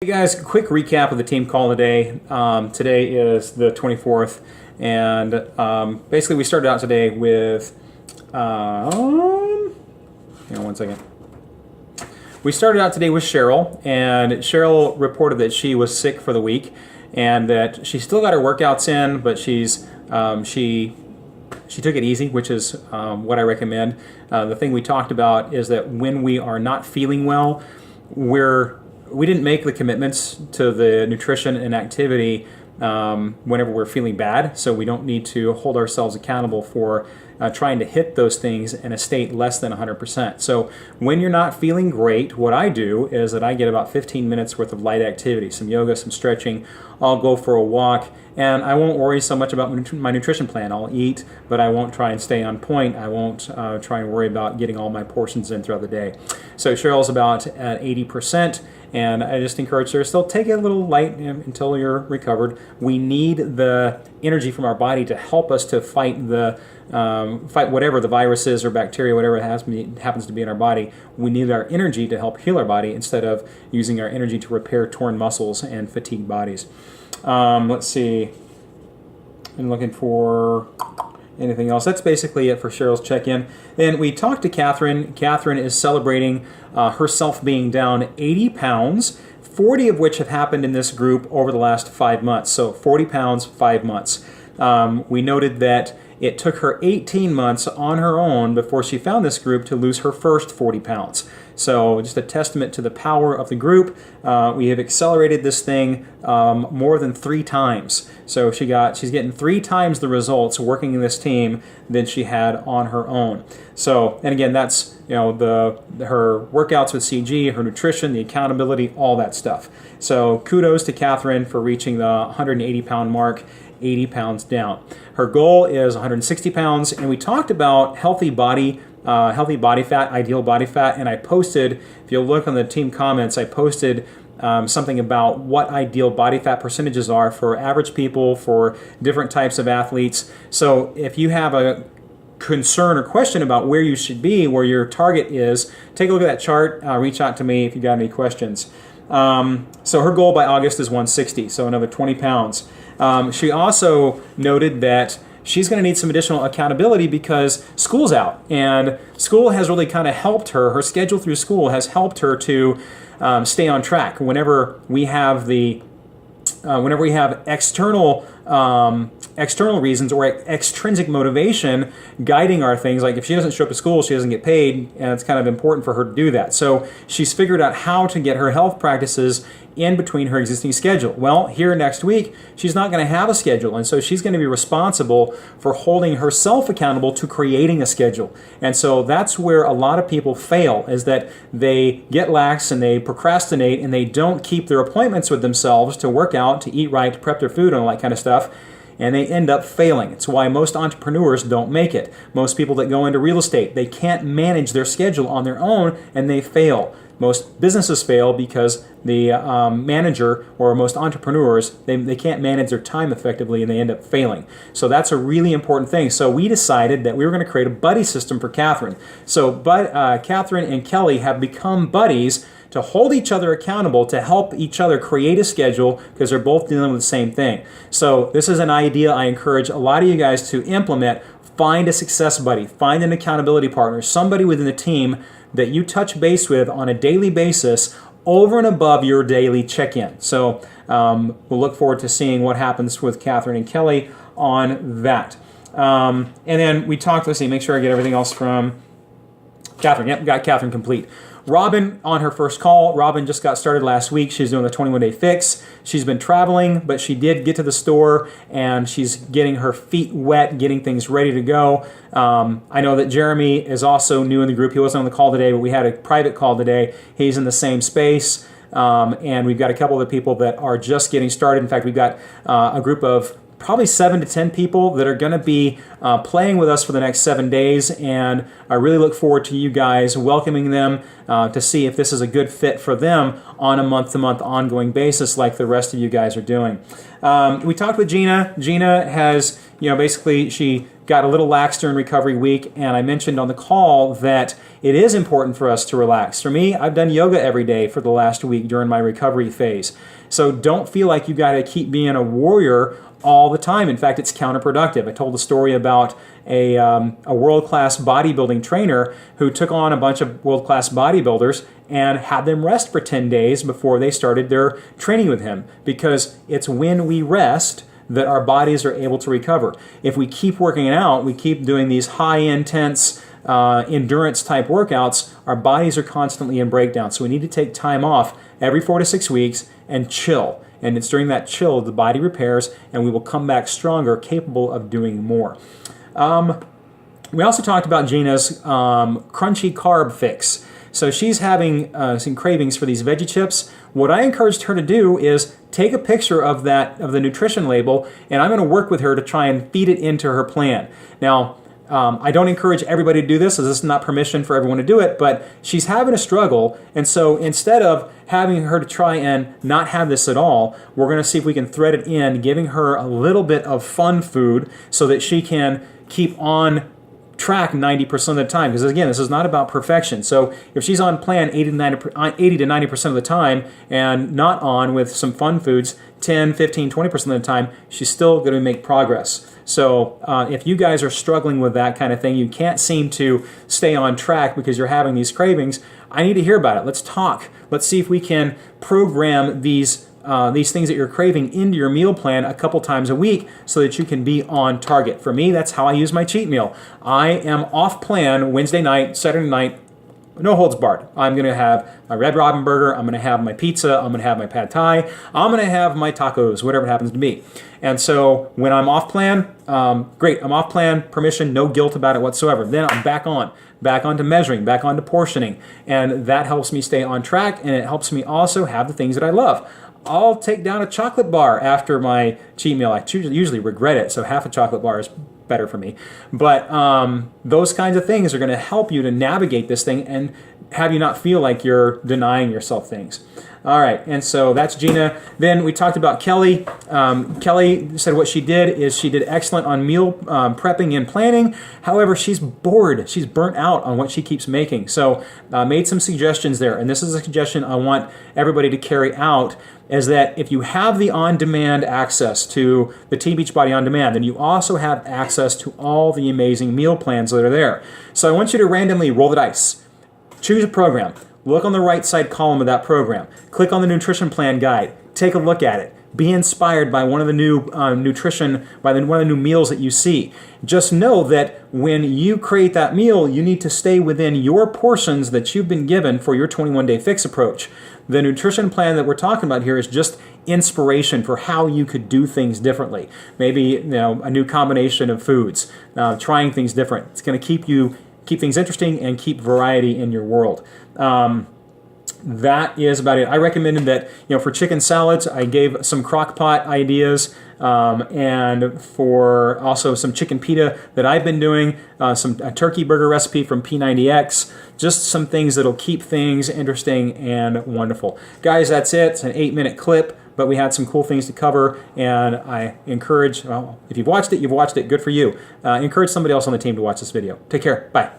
Hey guys, quick recap of the team call today. Today is the 24th, and basically we started out today with, hang on one second. We started out today with Cheryl, and Cheryl reported that she was sick for the week, and that she still got her workouts in, but she took it easy, which is what I recommend. The thing we talked about is that when we are not feeling well, we didn't make the commitments to the nutrition and activity whenever we're feeling bad, so we don't need to hold ourselves accountable for trying to hit those things in a state less than 100%. So when you're not feeling great, what I do is that I get about 15 minutes worth of light activity, some yoga, some stretching. I'll go for a walk, and I won't worry so much about my nutrition plan. I'll eat, but I won't try and stay on point. I won't try and worry about getting all my portions in throughout the day. So Cheryl's about at 80%. And I just encourage her to still take it a little light until you're recovered. We need the energy from our body to help us to fight whatever the virus is or bacteria, whatever it happens to be in our body. We need our energy to help heal our body instead of using our energy to repair torn muscles and fatigued bodies. Let's see. I'm looking for anything else. That's basically it for Cheryl's check-in. Then we talked to Katherine. Katherine is celebrating herself being down 80 pounds, 40 of which have happened in this group over the last 5 months. So 40 pounds, 5 months. We noted that it took her 18 months on her own before she found this group to lose her first 40 pounds. So just a testament to the power of the group. We have accelerated this thing more than 3 times. So she's getting 3 times the results working in this team than she had on her own. So, and again, that's her workouts with CG, her nutrition, the accountability, all that stuff. So kudos to Katherine for reaching the 180 pound mark, 80 pounds down. Her goal is 160 pounds, and we talked about healthy body fat, ideal body fat, and I posted, if you'll look on the team comments, I posted something about what ideal body fat percentages are for average people, for different types of athletes. So if you have a concern or question about where you should be, where your target is, take a look at that chart, reach out to me if you got any questions. So her goal by August is 160, so another 20 pounds. She also noted that she's going to need some additional accountability because school's out, and school has really kind of helped her. Her schedule through school has helped her to stay on track. Whenever we have external reasons or extrinsic motivation guiding our things, like if she doesn't show up to school, she doesn't get paid, and it's kind of important for her to do that. So she's figured out how to get her health practices in between her existing schedule. Well, here next week, she's not going to have a schedule, and so she's going to be responsible for holding herself accountable to creating a schedule. And so that's where a lot of people fail, is that they get lax and they procrastinate and they don't keep their appointments with themselves to work out, to eat right, to prep their food and all that kind of stuff. And they end up failing. It's why most entrepreneurs don't make it. Most people that go into real estate, they can't manage their schedule on their own and they fail. Most businesses fail because the manager, or most entrepreneurs, they can't manage their time effectively and they end up failing. So that's a really important thing. So we decided that we were going to create a buddy system for Katherine. So Katherine and Kelly have become buddies to hold each other accountable, to help each other create a schedule, because they're both dealing with the same thing. So this is an idea I encourage a lot of you guys to implement. Find a success buddy, find an accountability partner, somebody within the team that you touch base with on a daily basis over and above your daily check-in. So we'll look forward to seeing what happens with Katherine and Kelly on that. And then we talked, let's see, make sure I get everything else from Katherine. Yep, got Katherine complete. Robin on her first call. Robin just got started last week. She's doing the 21-day fix. She's been traveling, but she did get to the store and she's getting her feet wet, getting things ready to go. I know that Jeremy is also new in the group. He wasn't on the call today, but we had a private call today. He's in the same space. And we've got a couple of people that are just getting started. In fact, we've got a group of probably 7 to 10 people that are going to be playing with us for the next 7 days, and I really look forward to you guys welcoming them to see if this is a good fit for them on a month-to-month ongoing basis like the rest of you guys are doing. We talked with Gina. Gina has basically she got a little lax during recovery week, and I mentioned on the call that it is important for us to relax. For me, I've done yoga every day for the last week during my recovery phase. So don't feel like you got to keep being a warrior all the time. In fact, it's counterproductive. I told a story about a world-class bodybuilding trainer who took on a bunch of world-class bodybuilders and had them rest for 10 days before they started their training with him, because it's when we rest that our bodies are able to recover. If we keep working out, we keep doing these high-intense endurance type workouts, our bodies are constantly in breakdown. So we need to take time off every 4 to 6 weeks and chill. And it's during that chill the body repairs, and we will come back stronger, capable of doing more. We also talked about Gina's crunchy carb fix. So she's having some cravings for these veggie chips. What I encouraged her to do is take a picture of the nutrition label, and I'm going to work with her to try and feed it into her plan. Now, I don't encourage everybody to do this, as this is not permission for everyone to do it, but she's having a struggle, and so instead of having her to try and not have this at all, we're going to see if we can thread it in, giving her a little bit of fun food so that she can keep on track 90% of the time, because again, this is not about perfection. So if she's on plan 80 to 90% of the time and not on with some fun foods 10, 15, 20% of the time, she's still going to make progress. So if you guys are struggling with that kind of thing, you can't seem to stay on track because you're having these cravings, I need to hear about it. Let's talk. Let's see if we can program these things that you're craving into your meal plan a couple times a week so that you can be on target. For me, that's how I use my cheat meal. I am off plan Wednesday night, Saturday night, no holds barred. I'm going to have my Red Robin burger, I'm going to have my pizza, I'm going to have my pad thai, I'm going to have my tacos, whatever it happens to be. And so when I'm off plan, great, I'm off plan, permission, no guilt about it whatsoever. Then I'm back onto measuring, back onto portioning, and that helps me stay on track, and it helps me also have the things that I love. I'll take down a chocolate bar after my cheat meal. I usually regret it, so half a chocolate bar is better for me. But those kinds of things are going to help you to navigate this thing and have you not feel like you're denying yourself things. All right, and so that's Gina. Then we talked about Kelly. Kelly said what she did is she did excellent on meal prepping and planning. However, she's bored. She's burnt out on what she keeps making. So made some suggestions there, and this is a suggestion I want everybody to carry out, is that if you have the on-demand access to the Team Beachbody On Demand, then you also have access to all the amazing meal plans that are there. So I want you to randomly roll the dice. Choose a program. Look on the right side column of that program. Click on the nutrition plan guide. Take a look at it. Be inspired by one of the new one of the new meals that you see. Just know that when you create that meal, you need to stay within your portions that you've been given for your 21-day fix approach. The nutrition plan that we're talking about here is just inspiration for how you could do things differently. Maybe a new combination of foods, trying things different. It's going to keep things interesting and keep variety in your world. That is about it. I recommended that, for chicken salads, I gave some crock pot ideas, and for also some chicken pita that I've been doing, a turkey burger recipe from P90X, just some things that'll keep things interesting and wonderful. Guys, that's it. It's an 8-minute clip, but we had some cool things to cover, and I encourage, if you've watched it, good for you. Encourage somebody else on the team to watch this video. Take care. Bye.